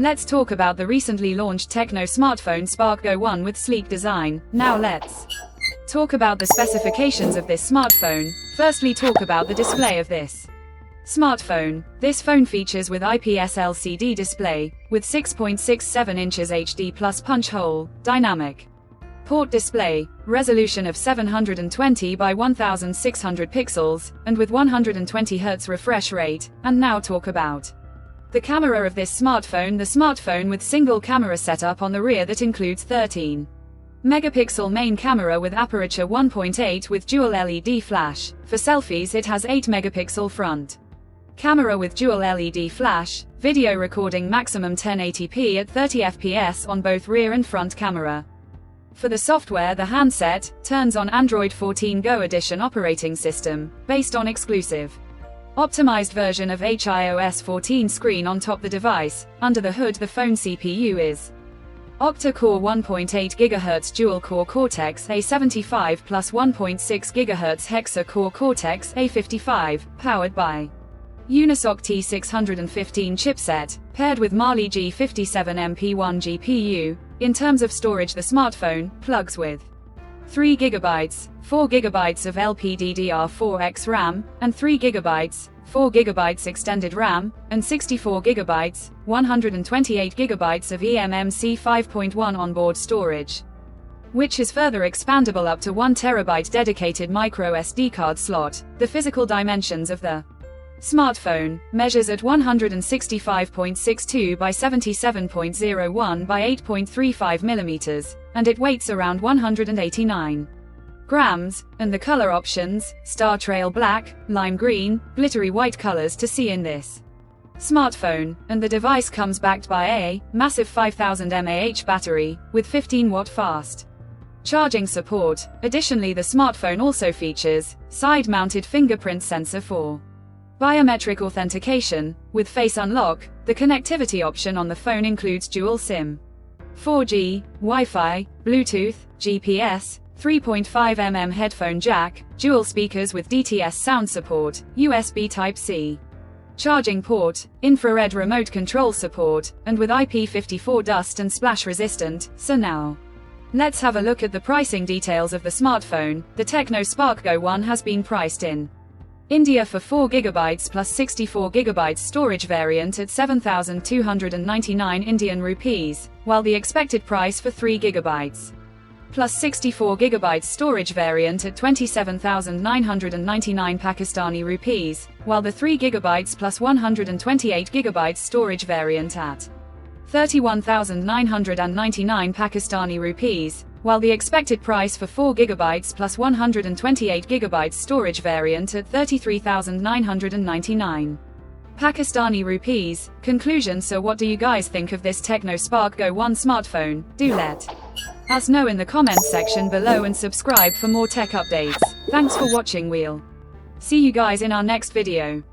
Let's talk about the recently launched TECNO smartphone Spark Go 1 with sleek design. Now let's talk about the specifications of this smartphone. Firstly, talk about the display of this smartphone. This phone features with IPS LCD display, with 6.67 inches HD plus punch hole, dynamic port display, resolution of 720 by 1600 pixels, and with 120 Hz refresh rate. And now talk about the camera of this smartphone. The smartphone with single camera setup on the rear that includes 13 megapixel main camera with aperture 1.8 with dual LED flash. For selfies it has 8 megapixel front camera with dual LED flash, video recording maximum 1080p at 30 fps on both rear and front camera. For the software, the handset turns on Android 14 Go Edition operating system, based on exclusive optimized version of iOS 14 screen on top the device. Under the hood, the phone CPU is octa-core 1.8 GHz dual-core Cortex A75 plus 1.6 GHz hexa-core Cortex A55, powered by Unisoc T615 chipset, paired with Mali G57MP1 GPU. In terms of storage, the smartphone plugs with 3 GB, 4 GB of LPDDR4X RAM, and 3 GB, 4 GB extended RAM, and 64 GB, 128 GB of eMMC 5.1 onboard storage, which is further expandable up to 1 TB dedicated micro SD card slot. The physical dimensions of the smartphone measures at 165.62 by 77.01 by 8.35 mm, and it weighs around 189 grams, and the color options: Star Trail Black, Lime Green, Glittery White colors to see in this smartphone. And the device comes backed by a massive 5000 mAh battery, with 15-watt fast charging support. Additionally, the smartphone also features side-mounted fingerprint sensor for biometric authentication. With Face Unlock, the connectivity option on the phone includes dual SIM, 4G, Wi-Fi, Bluetooth, GPS, 3.5mm headphone jack, dual speakers with DTS sound support, USB Type-C charging port, infrared remote control support, and with IP54 dust and splash resistant. So now, let's have a look at the pricing details of the smartphone. The TECNO Spark Go 1 has been priced in India for 4 GB plus 64 GB storage variant at 7,299 Indian rupees, while the expected price for 3 GB plus 64 GB storage variant at 27,999 Pakistani rupees, while the 3 GB plus 128 GB storage variant at 31,999 Pakistani rupees, while the expected price for 4 GB plus 128 GB storage variant at 33,999 Pakistani rupees. Conclusion: so what do you guys think of this TECNO Spark Go 1 smartphone? Do let us know in the comments section below and subscribe for more tech updates. Thanks for watching. We'll see you guys in our next video.